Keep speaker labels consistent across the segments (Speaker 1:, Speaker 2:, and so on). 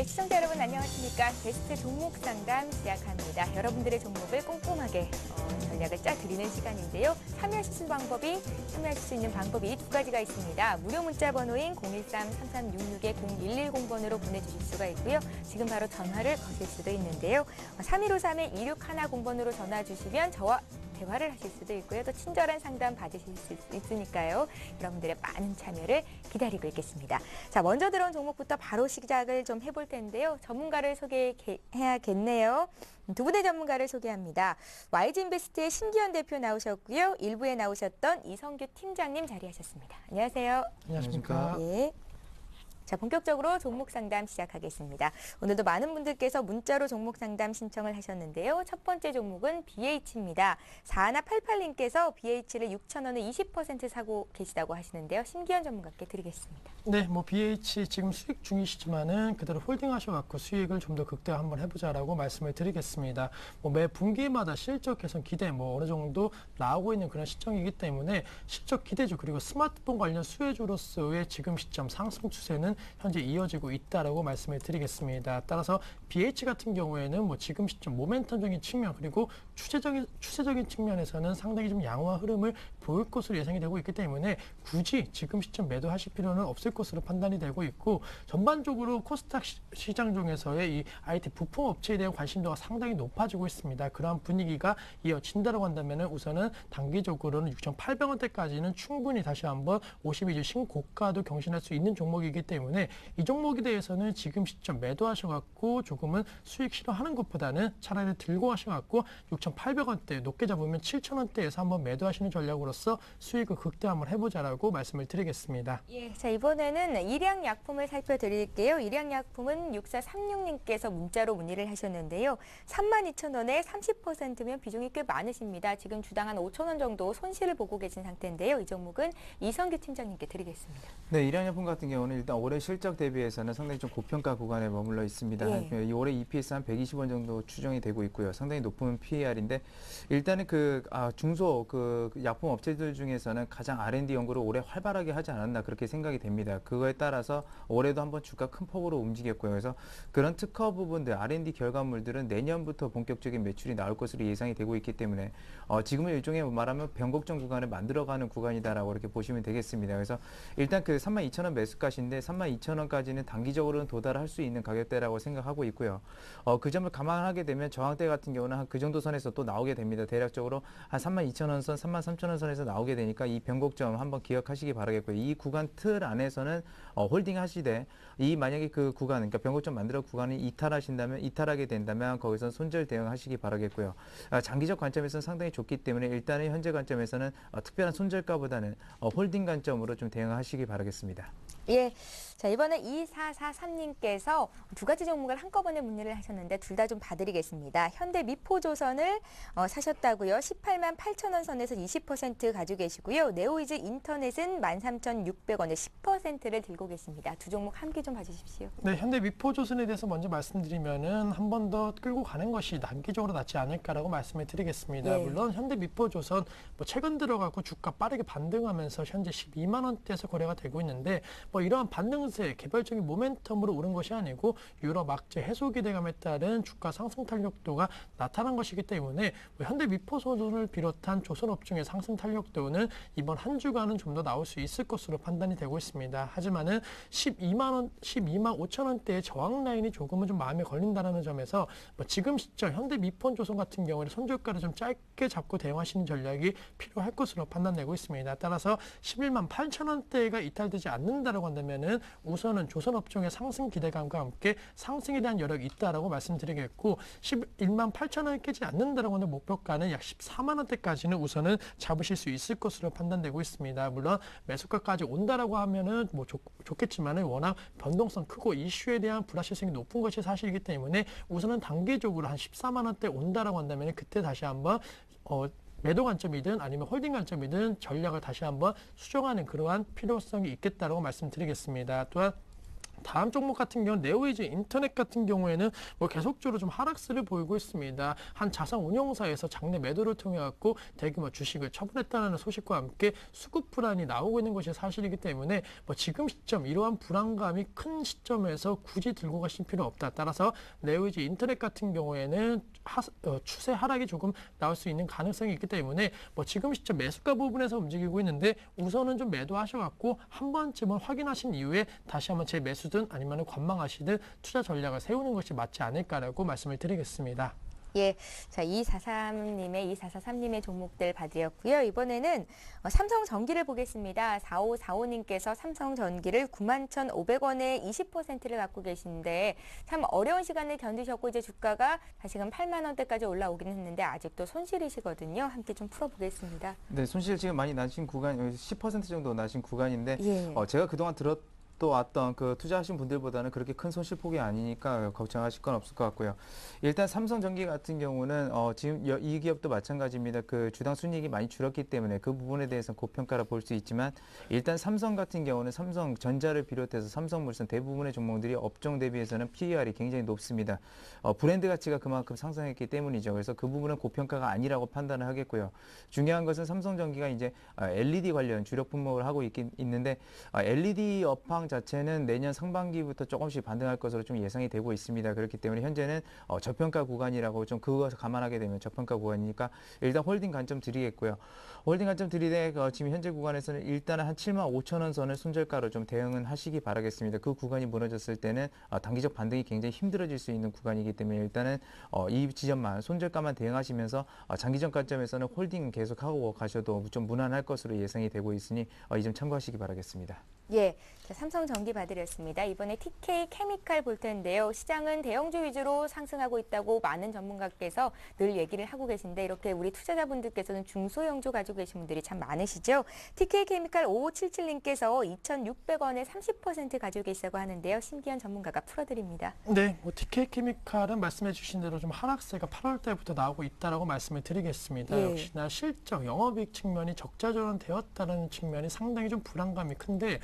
Speaker 1: 네, 시청자 여러분 안녕하십니까. 베스트 종목 상담 시작합니다. 여러분들의 종목을 꼼꼼하게 전략을 짜드리는 시간인데요. 참여하실 수 있는 방법이 두 가지가 있습니다. 무료 문자 번호인 013-3366-0110번으로 보내주실 수가 있고요. 지금 바로 전화를 거실 수도 있는데요. 3153-2610번으로 전화 주시면 저와 대화를 하실 수도 있고요. 또 친절한 상담 받으실 수 있으니까요. 여러분들의 많은 참여를 기다리고 있겠습니다. 자, 먼저 들어온 종목부터 바로 시작을 좀 해볼 텐데요. 전문가를 소개해야겠네요. 두 분의 전문가를 소개합니다. YG인베스트의 신기현 대표 나오셨고요. 일부에 나오셨던 이성규 팀장님 자리하셨습니다. 안녕하세요.
Speaker 2: 안녕하십니까.
Speaker 1: 예. 자, 본격적으로 종목 상담 시작하겠습니다. 오늘도 많은 분들께서 문자로 종목 상담 신청을 하셨는데요. 첫 번째 종목은 BH입니다. 4188님께서 BH를 6,000원에 20% 사고 계시다고 하시는데요. 신기현 전문가께 드리겠습니다.
Speaker 2: 네, BH 지금 수익 중이시지만은 그대로 홀딩하셔갖고 수익을 좀 더 극대화 한번 해보자라고 말씀을 드리겠습니다. 매 분기마다 실적 개선 기대 어느 정도 나오고 있는 그런 시점이기 때문에 실적 기대주 그리고 스마트폰 관련 수혜주로서의 지금 시점 상승 추세는 현재 이어지고 있다라고 말씀을 드리겠습니다. 따라서 BH 같은 경우에는 지금 시점 모멘텀적인 측면 그리고 추세적인 측면에서는 상당히 좀 양호한 흐름을 보일 것으로 예상이 되고 있기 때문에 굳이 지금 시점 매도하실 필요는 없을 것으로 판단이 되고 있고 전반적으로 코스닥 시장 중에서의 이 IT 부품 업체에 대한 관심도가 상당히 높아지고 있습니다. 그러한 분위기가 이어진다고 한다면 우선은 단기적으로는 6,800원대까지는 충분히 다시 한번 52주 신고가도 경신할 수 있는 종목이기 때문에 이 종목에 대해서는 지금 시점 매도하셔갖고 조금은 수익 실현하는 것보다는 차라리 들고 하셔갖고 6,800원대 높게 잡으면 7,000원대에서 한번 매도하시는 전략으로서 수익을 극대화 한번 해보자라고 말씀을 드리겠습니다.
Speaker 1: 예, 자 이번에는 일양약품을 살펴드릴게요. 일양약품은 6436님께서 문자로 문의를 하셨는데요. 32,000원에 30%면 비중이 꽤 많으십니다. 지금 주당 한 5,000원 정도 손실을 보고 계신 상태인데요. 이 종목은 이성규 팀장님께 드리겠습니다.
Speaker 3: 네, 일양약품 같은 경우는 일단 올해 실적 대비해서는 상당히 좀 고평가 구간에 머물러 있습니다.
Speaker 1: 예.
Speaker 3: 올해 EPS 한 120원 정도 추정이 되고 있고요. 상당히 높은 PER인데 일단은 중소 약품 업체들 중에서는 가장 R&D 연구를 올해 활발하게 하지 않았나 그렇게 생각이 됩니다. 그거에 따라서 올해도 한번 주가 큰 폭으로 움직였고요. 그래서 그런 특허 부분들, R&D 결과물들은 내년부터 본격적인 매출이 나올 것으로 예상이 되고 있기 때문에 지금은 일종의 말하면 변곡점 구간을 만들어가는 구간이다라고 이렇게 보시면 되겠습니다. 그래서 일단 32,000원 매수가신데 32,000원까지는 단기적으로는 도달할 수 있는 가격대라고 생각하고 있고요. 그 점을 감안하게 되면 저항대 같은 경우는 한 그 정도 선에서 또 나오게 됩니다. 대략적으로 한 32,000원 선, 33,000원 선에서 나오게 되니까 이 변곡점 한번 기억하시기 바라겠고요. 이 구간 틀 안에서는 홀딩 하시되 만약에 그 구간, 그러니까 변곡점 만들어 구간이 이탈하게 된다면 거기서 손절 대응하시기 바라겠고요. 장기적 관점에서는 상당히 좋기 때문에 일단은 현재 관점에서는 특별한 손절가보다는 홀딩 관점으로 좀 대응하시기 바라겠습니다.
Speaker 1: 예. 자, 이번에 2443님께서 두 가지 종목을 한꺼번에 문의를 하셨는데 둘 다 좀 봐드리겠습니다. 현대 미포조선을 사셨다고요. 18만 8천원 선에서 20% 가지고 계시고요. 네오이즈 인터넷은 13,600원에 10%를 들고 계십니다. 두 종목 함께 좀 봐주십시오.
Speaker 2: 네, 현대 미포조선에 대해서 먼저 말씀드리면은 한 번 더 끌고 가는 것이 단기적으로 낫지 않을까라고 말씀을 드리겠습니다.
Speaker 1: 예.
Speaker 2: 물론 현대 미포조선 최근 들어가고 주가 빠르게 반등하면서 현재 12만 원대에서 거래가 되고 있는데 이러한 반등세 개별적인 모멘텀으로 오른 것이 아니고 유럽 악재 해소 기대감에 따른 주가 상승 탄력도가 나타난 것이기 때문에 현대 미포조선을 비롯한 조선업종의 상승 탄력도는 이번 한 주간은 좀 더 나올 수 있을 것으로 판단이 되고 있습니다. 하지만은 12만 5천 원대의 저항 라인이 조금은 좀 마음에 걸린다는 점에서 지금 시점 현대 미포조선 같은 경우는 손절가를 좀 짧게 잡고 대응하시는 전략이 필요할 것으로 판단되고 있습니다. 따라서 11만 8천 원대가 이탈되지 않는다라고 한다면은 우선은 조선업종의 상승 기대감과 함께 상승에 대한 여력이 있다라고 말씀드리겠고 11만 8천 원을 깨지 않는다라고 하는 목표가는 약 14만 원대까지는 우선은 잡으실 수 있을 것으로 판단되고 있습니다. 물론 매수가까지 온다라고 하면은 좋겠지만은 워낙 변동성 크고 이슈에 대한 불확실성이 높은 것이 사실이기 때문에 우선은 단기적으로 한 14만 원대 온다라고 한다면 그때 다시 한번 매도 관점이든 아니면 홀딩 관점이든 전략을 다시 한번 수정하는 그러한 필요성이 있겠다고 말씀드리겠습니다. 또한 다음 종목 같은 경우는 네오이즈 인터넷 같은 경우에는 뭐 계속적으로 좀 하락세를 보이고 있습니다. 한 자산 운용사에서 장내 매도를 통해 갖고 대규모 주식을 처분했다는 소식과 함께 수급 불안이 나오고 있는 것이 사실이기 때문에 뭐 지금 시점 이러한 불안감이 큰 시점에서 굳이 들고 가실 필요 없다. 따라서 네오이즈 인터넷 같은 경우에는 추세 하락이 조금 나올 수 있는 가능성이 있기 때문에 뭐 지금 시점 매수가 부분에서 움직이고 있는데 우선은 좀 매도하셔갖고 한 번쯤은 확인하신 이후에 다시 한번 재매수든 아니면 관망하시든 투자 전략을 세우는 것이 맞지 않을까라고 말씀을 드리겠습니다.
Speaker 1: 예, 자 2443님의 종목들 봐드렸고요. 이번에는 삼성전기를 보겠습니다. 4545님께서 삼성전기를 91,500원에 20%를 갖고 계신데 참 어려운 시간을 견디셨고 이제 주가가 다시금 8만 원대까지 올라오긴 했는데 아직도 손실이시거든요. 함께 좀 풀어보겠습니다.
Speaker 3: 네, 손실 지금 많이 나신 구간, 10% 정도 나신 구간인데
Speaker 1: 예.
Speaker 3: 제가 그동안 또 왔던 그 투자하신 분들보다는 그렇게 큰 손실폭이 아니니까 걱정하실 건 없을 것 같고요. 일단 삼성전기 같은 경우는 지금 이 기업도 마찬가지입니다. 그 주당 순이익이 많이 줄었기 때문에 그 부분에 대해서는 고평가라 볼 수 있지만 일단 삼성 같은 경우는 삼성전자를 비롯해서 삼성물산 대부분의 종목들이 업종 대비해서는 PER이 굉장히 높습니다. 브랜드 가치가 그만큼 상승했기 때문이죠. 그래서 그 부분은 고평가가 아니라고 판단을 하겠고요. 중요한 것은 삼성전기가 이제 LED 관련 주력 품목을 하고 있는데 LED 업황 자체는 내년 상반기부터 조금씩 반등할 것으로 좀 예상이 되고 있습니다. 그렇기 때문에 현재는 저평가 구간이라고 좀 그것을 감안하게 되면 저평가 구간이니까 일단 홀딩 관점 드리겠고요. 홀딩 관점 드리되 지금 현재 구간에서는 일단은 한 75,000원 선을 손절가로 좀 대응은 하시기 바라겠습니다. 그 구간이 무너졌을 때는 단기적 반등이 굉장히 힘들어질 수 있는 구간이기 때문에 일단은 이 지점만 손절가만 대응하시면서 장기적 관점에서는 홀딩 계속하고 가셔도 좀 무난할 것으로 예상이 되고 있으니 이 점 참고하시기 바라겠습니다.
Speaker 1: 예, 자, 삼성전기 봐드렸습니다. 이번에 TK케미칼 볼 텐데요. 시장은 대형주 위주로 상승하고 있다고 많은 전문가께서 늘 얘기를 하고 계신데 이렇게 우리 투자자분들께서는 중소형주 가지고 계신 분들이 참 많으시죠. TK케미칼 5577님께서 2,600원에 30% 가지고 계시다고 하는데요. 신기한 전문가가 풀어드립니다.
Speaker 2: 네, 뭐 TK케미칼은 말씀해 주신 대로 좀 하락세가 8월 달부터 나오고 있다라고 말씀을 드리겠습니다.
Speaker 1: 예.
Speaker 2: 역시나 실적, 영업이익 측면이 적자 전환되었다는 측면이 상당히 좀 불안감이 큰데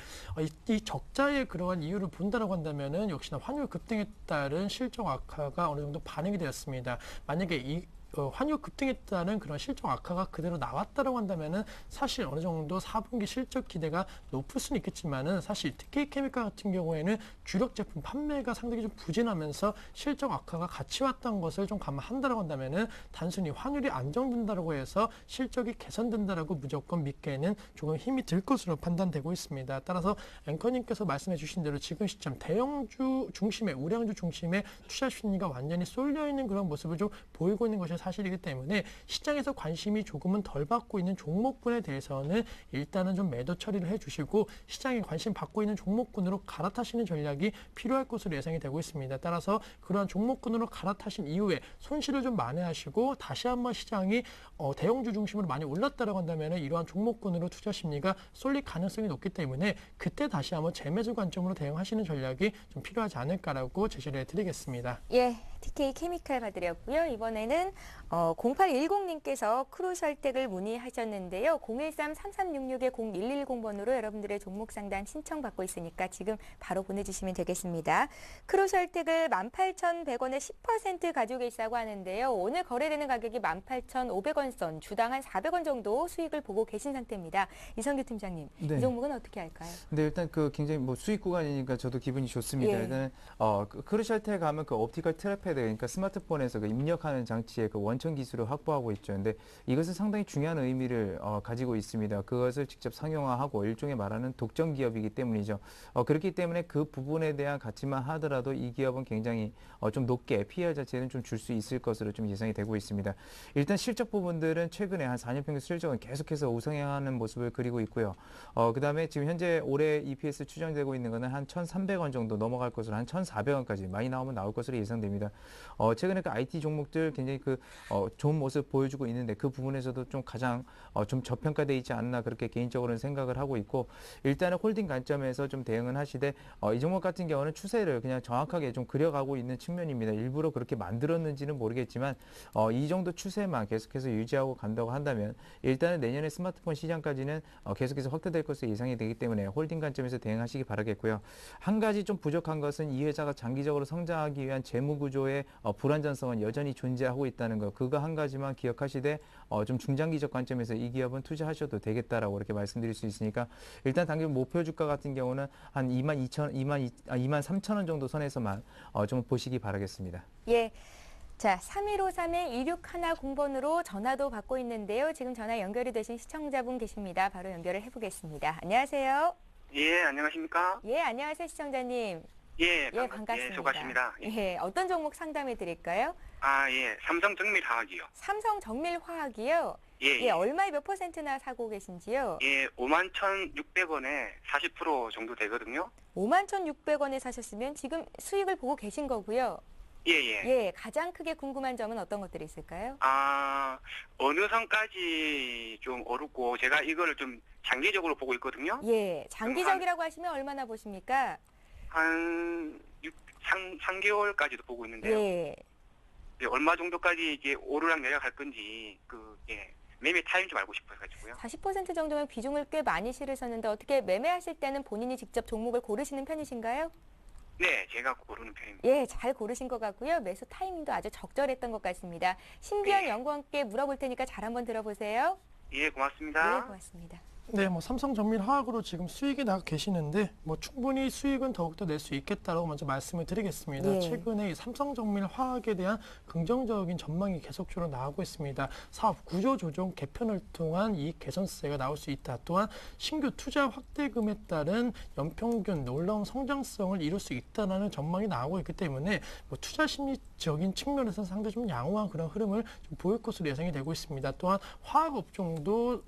Speaker 2: 이 적자의 그러한 이유를 본다라고 한다면은 역시나 환율 급등에 따른 실적 악화가 어느 정도 반영이 되었습니다. 만약에 환율 급등에 따른 그런 실적 악화가 그대로 나왔다라고 한다면은 사실 어느 정도 4분기 실적 기대가 높을 수는 있겠지만은 사실 TK케미칼 같은 경우에는 주력 제품 판매가 상당히 좀 부진하면서 실적 악화가 같이 왔던 것을 좀 감안한다라고 한다면은 단순히 환율이 안정된다라고 해서 실적이 개선된다라고 무조건 믿기에는 조금 힘이 들 것으로 판단되고 있습니다. 따라서 앵커님께서 말씀해 주신 대로 지금 시점 대형주 중심의 우량주 중심의 투자 심리가 완전히 쏠려 있는 그런 모습을 좀 보이고 있는 것이 사실이기 때문에 시장에서 관심이 조금은 덜 받고 있는 종목군에 대해서는 일단은 좀 매도 처리를 해주시고 시장에 관심 받고 있는 종목군으로 갈아타시는 전략이 필요할 것으로 예상이 되고 있습니다. 따라서 그러한 종목군으로 갈아타신 이후에 손실을 좀 만회하시고 다시 한번 시장이 대형주 중심으로 많이 올랐다라고 한다면 이러한 종목군으로 투자 심리가 쏠릴 가능성이 높기 때문에 그때 다시 한번 재매수 관점으로 대응하시는 전략이 좀 필요하지 않을까라고 제시를 해드리겠습니다.
Speaker 1: 예, TK케미칼 봐드렸고요. 이번에는 0810님께서 크루셜텍을 문의하셨는데요. 013-3366-0110번으로 여러분들의 종목 상담 신청받고 있으니까 지금 바로 보내주시면 되겠습니다. 크루셜텍을 18,100원에 10% 가지고 계시다고 하는데요. 오늘 거래되는 가격이 18,500원 선, 주당 한 400원 정도 수익을 보고 계신 상태입니다. 이성규 팀장님,
Speaker 3: 네.
Speaker 1: 이 종목은 어떻게 할까요?
Speaker 3: 근데 일단 굉장히 수익 구간이니까 저도 기분이 좋습니다.
Speaker 1: 예.
Speaker 3: 일단은 크루셜텍 하면 옵티컬 트랩헤드, 그러니까 스마트폰에서 입력하는 장치의 원천 기술을 확보하고 있죠. 근데 이것은 상당히 중요한 의미를 가지고 있습니다. 그것을 직접 상용화하고 일종의 말하는 독점 기업이기 때문이죠. 그렇기 때문에 그 부분에 대한 가치만 하더라도 이 기업은 굉장히 좀 높게 PER 자체는 좀 줄 수 있을 것으로 좀 예상이 되고 있습니다. 일단 실적 부분들은 최근에 한 4년 평균 실적은 계속해서 우상향하는 모습을 그리고 있고요. 그다음에 지금 현재 올해 EPS 추정되고 있는 것은 한 1,300원 정도 넘어갈 것으로 한 1,400원까지 많이 나오면 나올 것으로 예상됩니다. 최근에 그 IT 종목들 굉장히 좋은 모습 보여주고 있는데 그 부분에서도 좀 가장 좀 저평가돼 있지 않나 그렇게 개인적으로는 생각을 하고 있고 일단은 홀딩 관점에서 좀 대응은 하시되 이 종목 같은 경우는 추세를 그냥 정확하게 좀 그려가고 있는 측면입니다. 일부러 그렇게 만들었는지는 모르겠지만 이 정도 추세만 계속해서 유지하고 간다고 한다면 일단은 내년에 스마트폰 시장까지는 계속해서 확대될 것으로 예상이 되기 때문에 홀딩 관점에서 대응하시기 바라겠고요. 한 가지 좀 부족한 것은 이 회사가 장기적으로 성장하기 위한 재무 구조의 불안전성은 여전히 존재하고 있다는 것. 그거 한 가지만 기억하시되 좀 중장기적 관점에서 이 기업은 투자하셔도 되겠다라고 이렇게 말씀드릴 수 있으니까 일단 당장 목표 주가 같은 경우는 한 23,000원 정도 선에서만 좀 보시기 바라겠습니다.
Speaker 1: 예. 자, 3153-2610번으로 전화도 받고 있는데요. 지금 전화 연결이 되신 시청자분 계십니다. 바로 연결을 해보겠습니다. 안녕하세요.
Speaker 4: 예, 안녕하십니까?
Speaker 1: 예, 안녕하세요, 시청자님.
Speaker 4: 예,
Speaker 1: 반갑습니다.
Speaker 4: 예, 수고하십니다. 예.
Speaker 1: 예, 어떤 종목 상담해 드릴까요?
Speaker 4: 예, 삼성정밀화학이요.
Speaker 1: 삼성정밀화학이요.
Speaker 4: 예,
Speaker 1: 예, 얼마에 몇 %나 사고 계신지요?
Speaker 4: 예, 51,600원에 40% 정도 되거든요.
Speaker 1: 51,600원에 사셨으면 지금 수익을 보고 계신 거고요.
Speaker 4: 예, 예.
Speaker 1: 예, 가장 크게 궁금한 점은 어떤 것들이 있을까요?
Speaker 4: 어느 선까지 좀 어렵고, 제가 이거를 좀 장기적으로 보고 있거든요.
Speaker 1: 예, 장기적이라고 하시면 얼마나 보십니까?
Speaker 4: 한 3개월까지도 보고 있는데요.
Speaker 1: 예.
Speaker 4: 예, 얼마 정도까지 이게 오르락 내려갈 건지, 매매 타임 좀 알고 싶어가지고요.
Speaker 1: 40% 정도면 비중을 꽤 많이 실으셨는데 어떻게 매매하실 때는 본인이 직접 종목을 고르시는 편이신가요?
Speaker 4: 네, 제가 고르는 편입니다.
Speaker 1: 예, 잘 고르신 것 같고요. 매수 타이밍도 아주 적절했던 것 같습니다. 신비한
Speaker 4: 네.
Speaker 1: 연구원께 물어볼 테니까 잘 한번 들어보세요.
Speaker 4: 예, 고맙습니다.
Speaker 1: 네, 고맙습니다.
Speaker 2: 네, 삼성정밀화학으로 지금 수익이 나고 계시는데 충분히 수익은 더욱더 낼 수 있겠다라고 먼저 말씀을 드리겠습니다.
Speaker 1: 예.
Speaker 2: 최근에 이 삼성정밀화학에 대한 긍정적인 전망이 계속적으로 나오고 있습니다. 사업 구조 조정 개편을 통한 이익 개선세가 나올 수 있다. 또한 신규 투자 확대금에 따른 연평균 놀라운 성장성을 이룰 수 있다는 전망이 나오고 있기 때문에 투자 심리적인 측면에서 상당히 좀 양호한 그런 흐름을 좀 보일 것으로 예상이 되고 있습니다. 또한 화학 업종도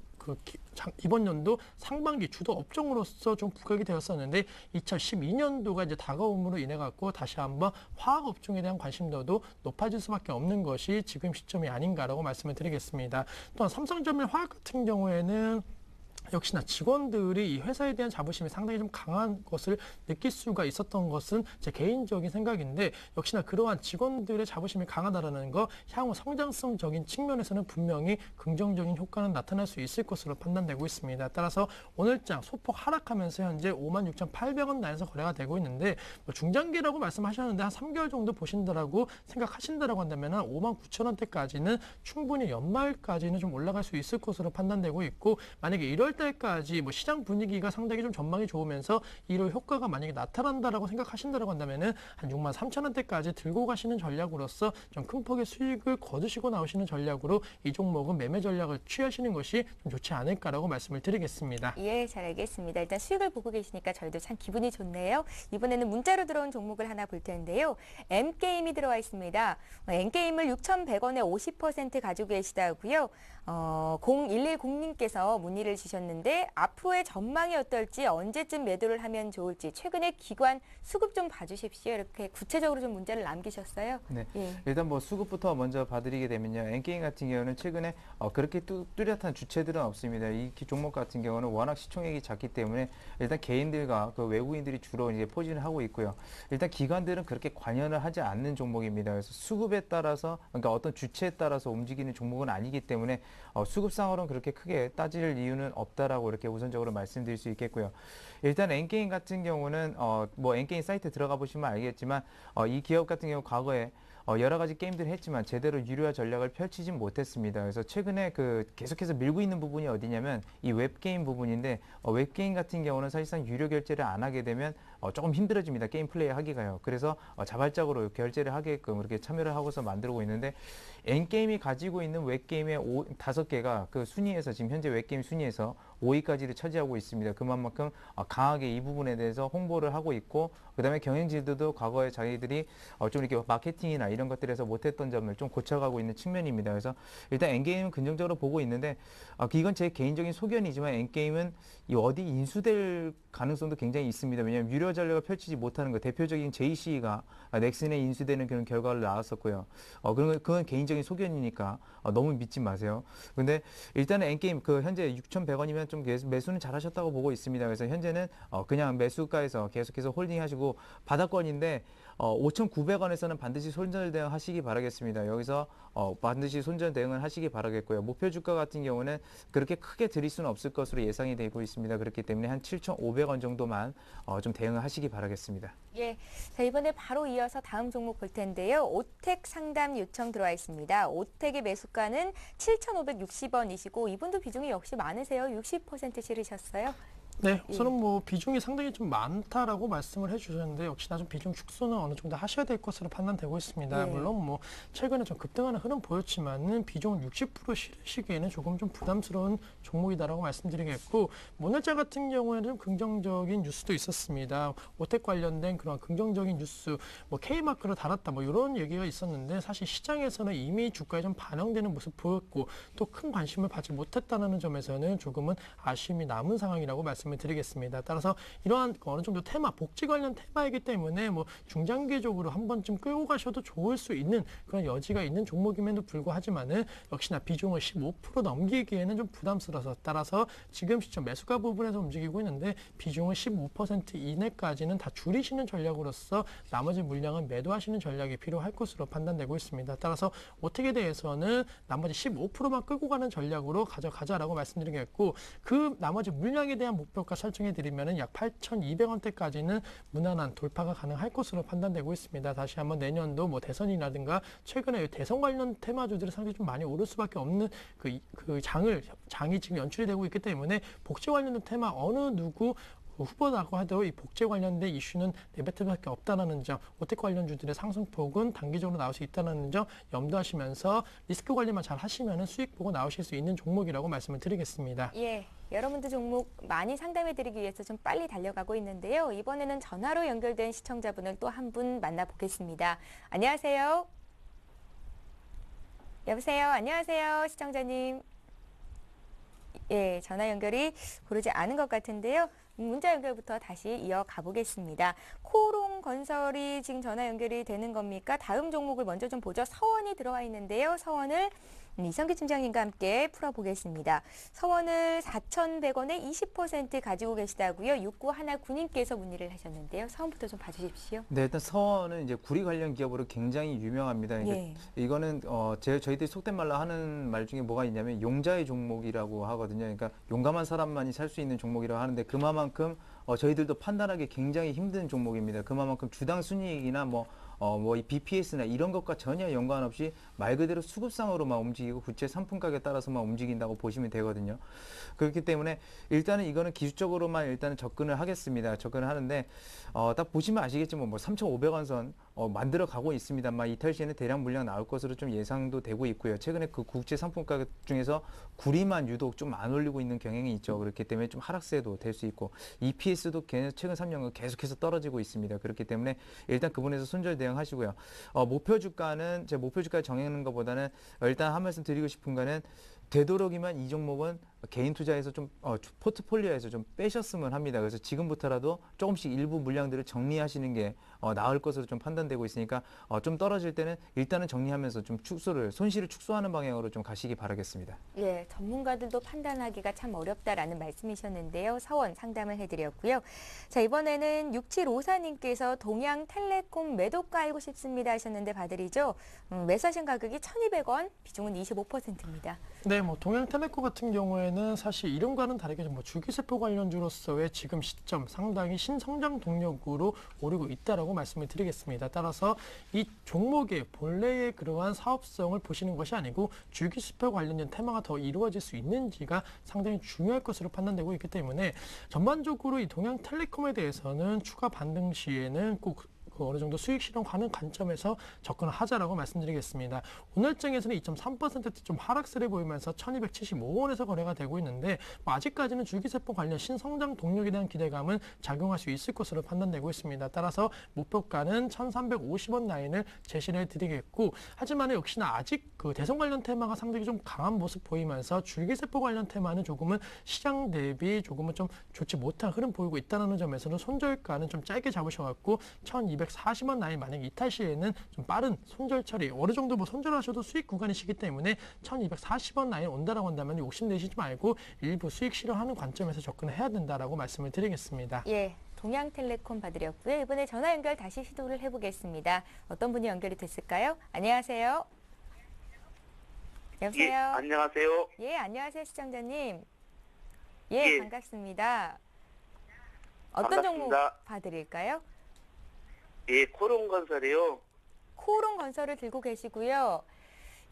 Speaker 2: 이번 연도 상반기 주도 업종으로서 좀 부각이 되었었는데 2012년도가 이제 다가옴으로 인해 갖고 다시 한번 화학 업종에 대한 관심도도 높아질 수밖에 없는 것이 지금 시점이 아닌가라고 말씀을 드리겠습니다. 또한 삼성전밀 화학 같은 경우에는 역시나 직원들이 이 회사에 대한 자부심이 상당히 좀 강한 것을 느낄 수가 있었던 것은 제 개인적인 생각인데 역시나 그러한 직원들의 자부심이 강하다라는 거 향후 성장성적인 측면에서는 분명히 긍정적인 효과는 나타날 수 있을 것으로 판단되고 있습니다. 따라서 오늘장 소폭 하락하면서 현재 56,800원 라인에서 거래가 되고 있는데 중장기라고 말씀하셨는데 한 3개월 정도 보신다라고 생각하신다라고 한다면 한 59,000원대까지는 충분히 연말까지는 좀 올라갈 수 있을 것으로 판단되고 있고 만약에 1월 달까지 시장 분위기가 상당히 좀 전망이 좋으면서 이런 효과가 만약에 나타난다라고 생각하신다라고 한다면은 한 63,000원대까지 들고 가시는 전략으로서 좀 큰 폭의 수익을 거두시고 나오시는 전략으로 이 종목은 매매 전략을 취하시는 것이 좀 좋지 않을까라고 말씀을 드리겠습니다.
Speaker 1: 예, 잘 알겠습니다. 일단 수익을 보고 계시니까 저희도 참 기분이 좋네요. 이번에는 문자로 들어온 종목을 하나 볼 텐데요. M게임이 들어와 있습니다. M게임을 6,100원에 50% 가지고 계시다고요. 0110님께서 문의를 주셨는데 앞으로의 전망이 어떨지 언제쯤 매도를 하면 좋을지 최근에 기관 수급 좀 봐주십시오. 이렇게 구체적으로 좀 문자를 남기셨어요.
Speaker 3: 네.
Speaker 1: 예.
Speaker 3: 일단 수급부터 먼저 봐드리게 되면요. N게임 같은 경우는 최근에 그렇게 뚜렷한 주체들은 없습니다. 이 종목 같은 경우는 워낙 시총액이 작기 때문에 일단 개인들과 외국인들이 주로 이제 포진을 하고 있고요. 일단 기관들은 그렇게 관여를 하지 않는 종목입니다. 그래서 수급에 따라서 그러니까 어떤 주체에 따라서 움직이는 종목은 아니기 때문에 수급상으로는 그렇게 크게 따질 이유는 없다라고 이렇게 우선적으로 말씀드릴 수 있겠고요. 일단 N게임 같은 경우는 N게임 사이트 들어가 보시면 알겠지만 이 기업 같은 경우 과거에 여러 가지 게임들을 했지만 제대로 유료화 전략을 펼치진 못했습니다. 그래서 최근에 계속해서 밀고 있는 부분이 어디냐면 이 웹게임 부분인데 웹게임 같은 경우는 사실상 유료 결제를 안 하게 되면 조금 힘들어집니다. 게임 플레이 하기가요. 그래서 자발적으로 결제를 하게끔 그렇게 참여를 하고서 만들고 있는데 N게임이 가지고 있는 웹게임의 5개가 그 순위에서 지금 현재 웹게임 순위에서 5위까지를 차지하고 있습니다. 그만큼 강하게 이 부분에 대해서 홍보를 하고 있고 그다음에 경영진들도 과거에 자기들이 좀 이렇게 마케팅이나 이런 것들에서 못했던 점을 좀 고쳐가고 있는 측면입니다. 그래서 일단 N게임은 긍정적으로 보고 있는데 이건 제 개인적인 소견이지만 N게임은 어디 인수될 가능성도 굉장히 있습니다. 왜냐하면 유료 전략을 펼치지 못하는 거 대표적인 JC가 넥슨에 인수되는 그런 결과를 나왔었고요. 그건 개인적인 소견이니까 너무 믿지 마세요. 근데 일단은 엔게임 현재 6,100원이면 좀 매수는 잘하셨다고 보고 있습니다. 그래서 현재는 그냥 매수가에서 계속해서 홀딩하시고 바닥권인데 5,900원에서는 반드시 손절 대응하시기 바라겠습니다. 여기서 반드시 손절 대응을 하시기 바라겠고요. 목표 주가 같은 경우는 그렇게 크게 들일 수는 없을 것으로 예상이 되고 있습니다. 그렇기 때문에 한 7,500원 정도만 좀 대응을 하시기 바라겠습니다.
Speaker 1: 예, 자 이번에 바로 이어서 다음 종목 볼 텐데요. 오텍 상담 요청 들어와 있습니다. 오텍의 매수가는 7,560원이시고 이분도 비중이 역시 많으세요. 60% 실으셨어요.
Speaker 2: 네,
Speaker 1: 예.
Speaker 2: 우선은 뭐 비중이 상당히 좀 많다라고 말씀을 해주셨는데 역시나 좀 비중 축소는 어느 정도 하셔야 될 것으로 판단되고 있습니다.
Speaker 1: 예. 물론
Speaker 2: 물론 뭐 최근에 좀 급등하는 흐름 보였지만은 비중을 60% 실으시기에는 조금 좀 부담스러운 종목이다라고 말씀드리겠고, 오늘자 같은 경우에는 좀 긍정적인 뉴스도 있었습니다. 오텍 관련된 그런 긍정적인 뉴스, 뭐 K마크를 달았다, 뭐 이런 얘기가 있었는데 사실 시장에서는 이미 주가에 좀 반영되는 모습 보였고 또 큰 관심을 받지 못했다는 점에서는 조금은 아쉬움이 남은 상황이라고 말씀을 드리겠습니다. 따라서 이러한 어느 정도 테마, 복지 관련 테마이기 때문에 뭐 중장기적으로 한 번쯤 끌고 가셔도 좋을 수 있는 그런 여지가 있는 종목임에도 불구하지만은 역시나 비중을 15% 넘기기에는 좀 부담스러워서, 따라서 지금 시점 매수가 부분에서 움직이고 있는데 비중을 15% 이내까지는 다 줄이시는 전략으로서 나머지 물량은 매도하시는 전략이 필요할 것으로 판단되고 있습니다. 따라서 오텍에 대해서는 나머지 15%만 끌고 가는 전략으로 가져가자라고 말씀드리겠고, 그 나머지 물량에 대한 목표가 설정해 드리면은 약 8,200원대까지는 무난한 돌파가 가능할 것으로 판단되고 있습니다. 다시 한번 내년도 뭐 대선이라든가 최근에 대선 관련 테마주들이 상당히 좀 많이 오를 수밖에 없는 장이 지금 연출이 되고 있기 때문에 복지 관련된 테마 어느 누구 후보라고 하더라도 이 복지 관련된 이슈는 내뱉을 수밖에 없다는 점, 오텍 관련주들의 상승폭은 단기적으로 나올 수 있다는 점 염두하시면서 리스크 관리만 잘 하시면 수익 보고 나오실 수 있는 종목이라고 말씀을 드리겠습니다.
Speaker 1: 예, 여러분들 종목 많이 상담해드리기 위해서 좀 빨리 달려가고 있는데요. 이번에는 전화로 연결된 시청자분을 또 한 분 만나보겠습니다. 안녕하세요. 여보세요. 안녕하세요. 시청자님. 예, 전화 연결이 고르지 않은 것 같은데요. 문자 연결부터 다시 이어가 보겠습니다. 코롱 건설이 지금 전화 연결이 되는 겁니까? 다음 종목을 먼저 좀 보죠. 서원이 들어와 있는데요. 서원을 이성기 팀장님과 함께 풀어보겠습니다. 서원을 4,100원에 20% 가지고 계시다고요. 6919님께서 문의를 하셨는데요. 서원부터 좀 봐주십시오.
Speaker 3: 네, 일단 서원은 이제 구리 관련 기업으로 굉장히 유명합니다. 그러니까
Speaker 1: 예.
Speaker 3: 이거는 저희들이 속된 말로 하는 말 중에 뭐가 있냐면 용자의 종목이라고 하거든요. 그러니까 용감한 사람만이 살 수 있는 종목이라고 하는데 그만큼 저희들도 판단하기 굉장히 힘든 종목입니다. 그만큼 주당 순이익이나 이 BPS나 이런 것과 전혀 연관 없이 말 그대로 수급상으로만 움직이고 구체 상품 가격에 따라서만 움직인다고 보시면 되거든요. 그렇기 때문에 일단은 이거는 기술적으로만 일단은 접근을 하겠습니다. 접근을 하는데 딱 보시면 아시겠지만 3,500원 선 만들어 가고 있습니다만 이탈 시에는 대량 물량 나올 것으로 좀 예상도 되고 있고요. 최근에 그 국제 상품 가격 중에서 구리만 유독 좀 안 올리고 있는 경향이 있죠. 그렇기 때문에 좀 하락세도 될 수 있고 EPS도 최근 3년간 계속해서 떨어지고 있습니다. 그렇기 때문에 일단 그분에서 손절 대응하시고요. 목표 주가는 제 목표 주가 정해놓는 것보다는 일단 한 말씀 드리고 싶은 거는 되도록이면 이 종목은 개인 투자에서 좀 포트폴리오에서 좀 빼셨으면 합니다. 그래서 지금부터라도 조금씩 일부 물량들을 정리하시는 게 나을 것으로 좀 판단되고 있으니까 좀 떨어질 때는 일단은 정리하면서 좀 손실을 축소하는 방향으로 좀 가시기 바라겠습니다.
Speaker 1: 예, 전문가들도 판단하기가 참 어렵다라는 말씀이셨는데요. 서원 상담을 해드렸고요. 자, 이번에는 6754님께서 동양텔레콤 매도가 알고 싶습니다 하셨는데 봐드리죠. 매수하신 가격이 1,200원, 비중은 25%입니다.
Speaker 2: 네, 동양텔레콤 같은 경우에는 사실 이름과는 다르게 주기세포 관련주로서의 지금 시점 상당히 신성장 동력으로 오르고 있다라고 말씀을 드리겠습니다. 따라서 이 종목의 본래의 그러한 사업성을 보시는 것이 아니고 주기세포 관련된 테마가 더 이루어질 수 있는지가 상당히 중요할 것으로 판단되고 있기 때문에 전반적으로 이 동양텔레콤에 대해서는 추가 반등 시에는 꼭 그 어느 정도 수익 실현하는 관점에서 접근을 하자라고 말씀드리겠습니다. 오늘장에서는 2.3% 좀 하락세를 보이면서 1275원에서 거래가 되고 있는데 뭐 아직까지는 줄기세포 관련 신성장 동력에 대한 기대감은 작용할 수 있을 것으로 판단되고 있습니다. 따라서 목표가는 1350원 라인을 제시를 해드리겠고, 하지만 역시나 아직 그 대선 관련 테마가 상당히 좀 강한 모습 보이면서 줄기세포 관련 테마는 조금은 시장 대비 조금은 좀 좋지 못한 흐름 보이고 있다는 점에서는 손절가는 좀 짧게 잡으셔갖고 1240원 라인 만약 이탈 시에는 좀 빠른 손절 처리, 어느 정도 뭐 손절하셔도 수익 구간이시기 때문에 1240원 라인 온다라고 한다면 욕심내시지 말고 일부 수익 실현하는 관점에서 접근을 해야 된다라고 말씀을 드리겠습니다.
Speaker 1: 예, 동양텔레콤 받으렸고요. 이번에 전화 연결 다시 시도를 해보겠습니다. 어떤 분이 연결이 됐을까요? 안녕하세요. 여보세요.
Speaker 4: 예, 안녕하세요.
Speaker 1: 예, 안녕하세요, 시청자님. 예,
Speaker 4: 예.
Speaker 1: 반갑습니다. 어떤
Speaker 4: 반갑습니다.
Speaker 1: 종목 봐드릴까요?
Speaker 4: 예, 코롱건설이요.
Speaker 1: 코오롱건설을 들고 계시고요.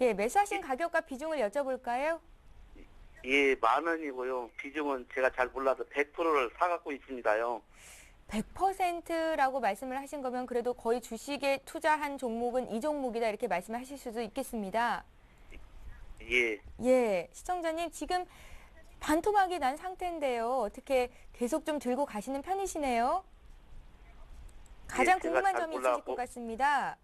Speaker 1: 예, 매수하신 가격과 비중을 여쭤볼까요?
Speaker 4: 예, 10,000원이고요. 비중은 제가 잘 몰라도 100%를 사갖고 있습니다요.
Speaker 1: 100%라고 말씀을 하신 거면 그래도 거의 주식에 투자한 종목은 이 종목이다 이렇게 말씀하실 수도 있겠습니다.
Speaker 4: 예,
Speaker 1: 예, 시청자님 지금 반토막이 난 상태인데요. 어떻게 계속 좀 들고 가시는 편이시네요? 가장
Speaker 4: 예, 제가
Speaker 1: 궁금한
Speaker 4: 잘
Speaker 1: 점이 있으실
Speaker 4: 몰라갖고.
Speaker 1: 것 같습니다.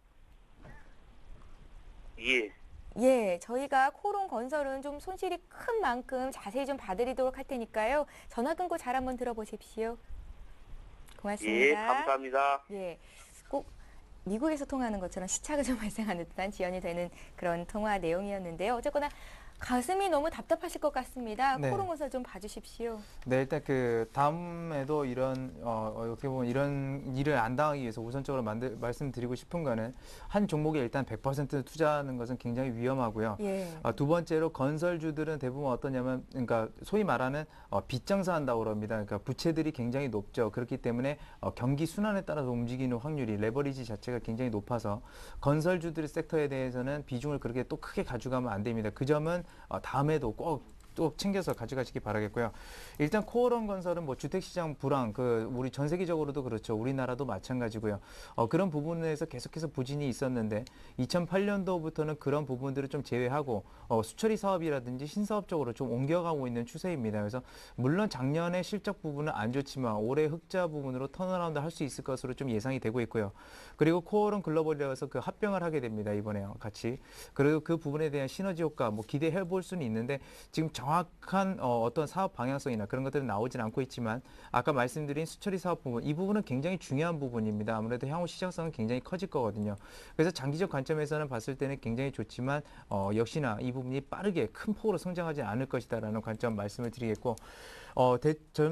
Speaker 4: 예,
Speaker 1: 예, 저희가 코롱건설은 좀 손실이 큰 만큼 자세히 좀 봐드리도록 할 테니까요. 전화 끊고 잘 한번 들어보십시오. 고맙습니다.
Speaker 4: 예, 감사합니다.
Speaker 1: 예, 꼭 미국에서 통화하는 것처럼 시차가 좀 발생하는 듯한 지연이 되는 그런 통화 내용이었는데요. 어쨌거나 가슴이 너무 답답하실 것 같습니다.
Speaker 3: 네.
Speaker 1: 코롱건설 좀 봐주십시오.
Speaker 3: 네, 일단 그 다음에도 이런 어떻게 보면 이런 일을 안 당하기 위해서 우선적으로 말씀드리고 싶은 거는 한 종목에 일단 100% 투자하는 것은 굉장히 위험하고요.
Speaker 1: 예.
Speaker 3: 두 번째로 건설주들은 대부분 어떠냐면, 그러니까 소위 말하는 빚장사한다고 그럽니다. 그러니까 부채들이 굉장히 높죠. 그렇기 때문에 경기 순환에 따라서 움직이는 확률이, 레버리지 자체가 굉장히 높아서 건설주들의 섹터에 대해서는 비중을 그렇게 또 크게 가져가면 안 됩니다. 그 점은 다음에도 꼭 챙겨서 가져가시기 바라겠고요. 일단 코오롱건설은 뭐 주택시장 불황, 우리 전 세계적으로도 그렇죠. 우리나라도 마찬가지고요. 그런 부분에서 계속해서 부진이 있었는데 2008년도부터는 그런 부분들을 좀 제외하고 수처리 사업이라든지 신사업 쪽으로 좀 옮겨가고 있는 추세입니다. 그래서 물론 작년에 실적 부분은 안 좋지만 올해 흑자 부분으로 턴어라운드 할 수 있을 것으로 좀 예상이 되고 있고요. 그리고 코오롱 글로벌이라서 그 합병을 하게 됩니다. 이번에요. 같이. 그리고 그 부분에 대한 시너지 효과 뭐 기대해 볼 수는 있는데 지금 정확한 어떤 사업 방향성이나 그런 것들은 나오진 않고 있지만 아까 말씀드린 수처리 사업 부분, 이 부분은 굉장히 중요한 부분입니다. 아무래도 향후 시장성은 굉장히 커질 거거든요. 그래서 장기적 관점에서는 봤을 때는 굉장히 좋지만 역시나 이 부분이 빠르게 큰 폭으로 성장하지 않을 것이다라는 관점 말씀을 드리겠고,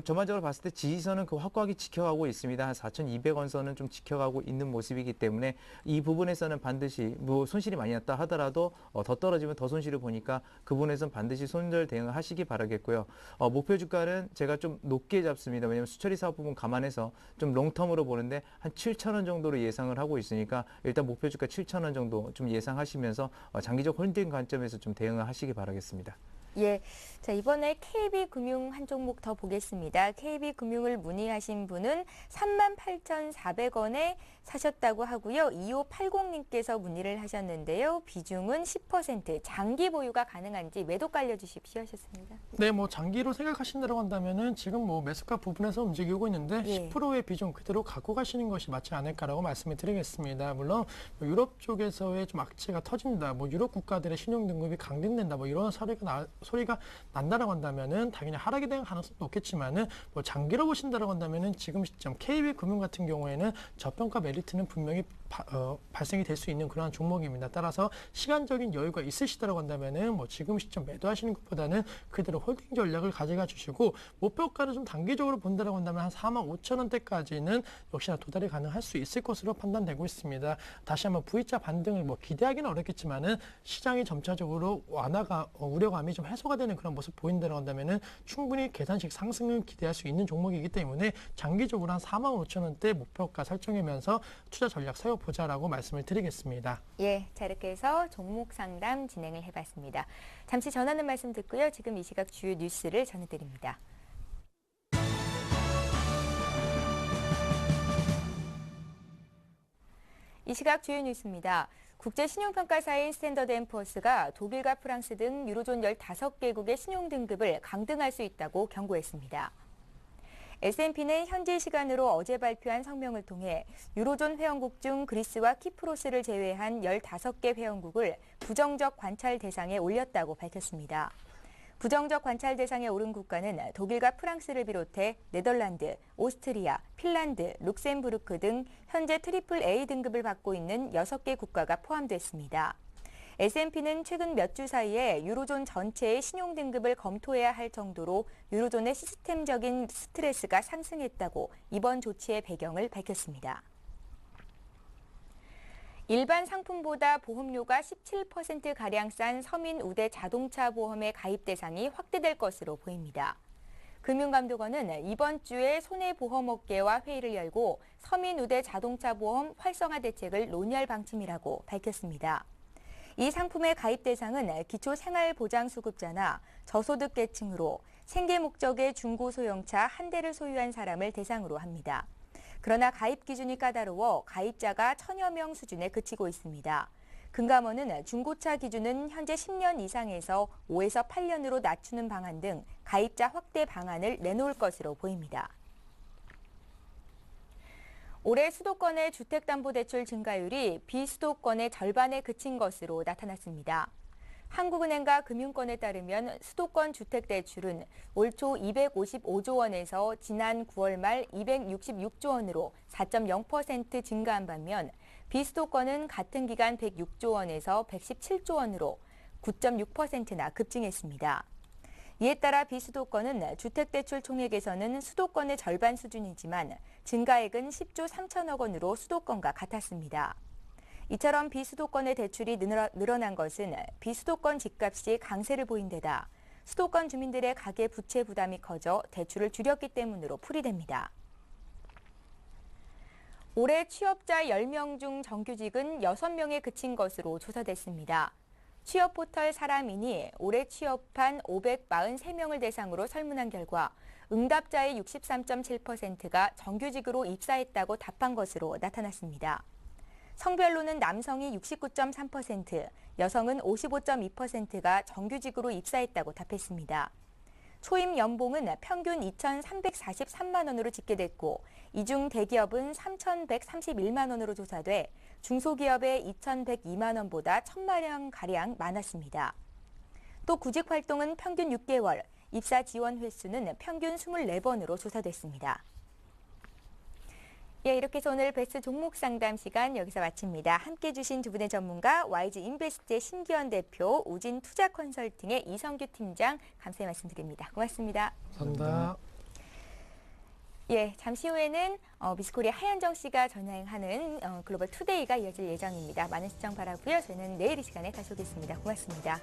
Speaker 3: 전반적으로 봤을 때 지지선은 그 확고하게 지켜가고 있습니다. 한 4,200원 선은 좀 지켜가고 있는 모습이기 때문에 이 부분에서는 반드시 뭐 손실이 많이 났다 하더라도 더 떨어지면 더 손실을 보니까 그 부분에서는 반드시 손절 대응을 하시기 바라겠고요. 목표 주가는 제가 좀 높게 잡습니다. 왜냐하면 수처리 사업 부분 감안해서 좀 롱텀으로 보는데 한 7,000원 정도로 예상을 하고 있으니까 일단 목표 주가 7,000원 정도 좀 예상하시면서 장기적 홀딩 관점에서 좀 대응을 하시기 바라겠습니다.
Speaker 1: 예. 자, 이번에 KB금융 한 종목 더 보겠습니다. KB금융을 문의하신 분은 38,400원에 사셨다고 하고요. 2580님께서 문의를 하셨는데요. 비중은 10%, 장기 보유가 가능한지 매도가 알려주십시오 하셨습니다.
Speaker 2: 네, 뭐 장기로 생각하신다고 한다면은 지금 뭐 매수가 부분에서 움직이고 있는데
Speaker 1: 예.
Speaker 2: 10%의 비중 그대로 갖고 가시는 것이 맞지 않을까라고 말씀을 드리겠습니다. 물론 뭐 유럽 쪽에서의 좀 악재가 터진다, 뭐 유럽 국가들의 신용 등급이 강등된다, 뭐 이런 소리가 난다라고 한다면은 당연히 하락에 대한 가능성도 높겠지만은 뭐 장기로 보신다라고 한다면은 지금 시점 KB금융 같은 경우에는 저평가 메리트는 분명히 발생이 될 수 있는 그러한 종목입니다. 따라서 시간적인 여유가 있으시다라고 한다면은 뭐 지금 시점 매도하시는 것보다는 그대로 홀딩 전략을 가져가 주시고, 목표가를 좀 단기적으로 본다라고 한다면 한 45,000원대까지는 역시나 도달이 가능할 수 있을 것으로 판단되고 있습니다. 다시 한번 V자 반등을 뭐 기대하기는 어렵겠지만은 시장이 점차적으로 완화가 우려감이 좀 해소가 되는 그런 모습 보인다라고 한다면은 충분히 계단식 상승을 기대할 수 있는 종목이기 때문에 장기적으로 한 45,000원대 목표가 설정하면서 투자 전략 세워보자라고 말씀을 드리겠습니다.
Speaker 1: 예, 자 이렇게 해서 종목 상담 진행을 해봤습니다. 잠시 전하는 말씀 듣고요. 지금 이 시각 주요 뉴스를 전해드립니다. 이 시각 주요 뉴스입니다. 국제신용평가사인 스탠더드앤푸어스가 독일과 프랑스 등 유로존 15개국의 신용등급을 강등할 수 있다고 경고했습니다. S&P는 현지 시간으로 어제 발표한 성명을 통해 유로존 회원국 중 그리스와 키프로스를 제외한 15개 회원국을 부정적 관찰 대상에 올렸다고 밝혔습니다. 부정적 관찰 대상에 오른 국가는 독일과 프랑스를 비롯해 네덜란드, 오스트리아, 핀란드, 룩셈부르크 등 현재 트리플 A 등급을 받고 있는 6개 국가가 포함됐습니다. S&P는 최근 몇 주 사이에 유로존 전체의 신용 등급을 검토해야 할 정도로 유로존의 시스템적인 스트레스가 상승했다고 이번 조치의 배경을 밝혔습니다. 일반 상품보다 보험료가 17%가량 싼 서민 우대 자동차 보험의 가입 대상이 확대될 것으로 보입니다. 금융감독원은 이번 주에 손해보험업계와 회의를 열고 서민 우대 자동차 보험 활성화 대책을 논의할 방침이라고 밝혔습니다. 이 상품의 가입 대상은 기초생활보장수급자나 저소득계층으로 생계 목적의 중고소형차 한 대를 소유한 사람을 대상으로 합니다. 그러나 가입 기준이 까다로워 가입자가 1000여 명 수준에 그치고 있습니다. 금감원은 중고차 기준은 현재 10년 이상에서 5에서 8년으로 낮추는 방안 등 가입자 확대 방안을 내놓을 것으로 보입니다. 올해 수도권의 주택담보대출 증가율이 비수도권의 절반에 그친 것으로 나타났습니다. 한국은행과 금융권에 따르면 수도권 주택대출은 올 초 255조 원에서 지난 9월 말 266조 원으로 4.0% 증가한 반면 비수도권은 같은 기간 106조 원에서 117조 원으로 9.6%나 급증했습니다. 이에 따라 비수도권은 주택대출 총액에서는 수도권의 절반 수준이지만 증가액은 10조 3천억 원으로 수도권과 같았습니다. 이처럼 비수도권의 대출이 늘어난 것은 비수도권 집값이 강세를 보인 데다 수도권 주민들의 가계 부채 부담이 커져 대출을 줄였기 때문으로 풀이됩니다. 올해 취업자 10명 중 정규직은 6명에 그친 것으로 조사됐습니다. 취업포털 사람인이 올해 취업한 543명을 대상으로 설문한 결과 응답자의 63.7%가 정규직으로 입사했다고 답한 것으로 나타났습니다. 성별로는 남성이 69.3%, 여성은 55.2%가 정규직으로 입사했다고 답했습니다. 초임 연봉은 평균 2,343만 원으로 집계됐고 이 중 대기업은 3,131만 원으로 조사돼 중소기업의 2,102만 원보다 1,000만 원가량 많았습니다. 또 구직 활동은 평균 6개월, 입사 지원 횟수는 평균 24번으로 조사됐습니다. 예, 이렇게 해서 오늘 베스트 종목 상담 시간 여기서 마칩니다. 함께해 주신 두 분의 전문가 YG 인베스트의 신기현 대표, 우진 투자 컨설팅의 이성규 팀장 감사의 말씀드립니다. 고맙습니다.
Speaker 2: 감사합니다.
Speaker 1: 예, 잠시 후에는 미스코리아 하현정 씨가 전행하는 글로벌 투데이가 이어질 예정입니다. 많은 시청 바라고요. 저희는 내일 이 시간에 다시 오겠습니다. 고맙습니다.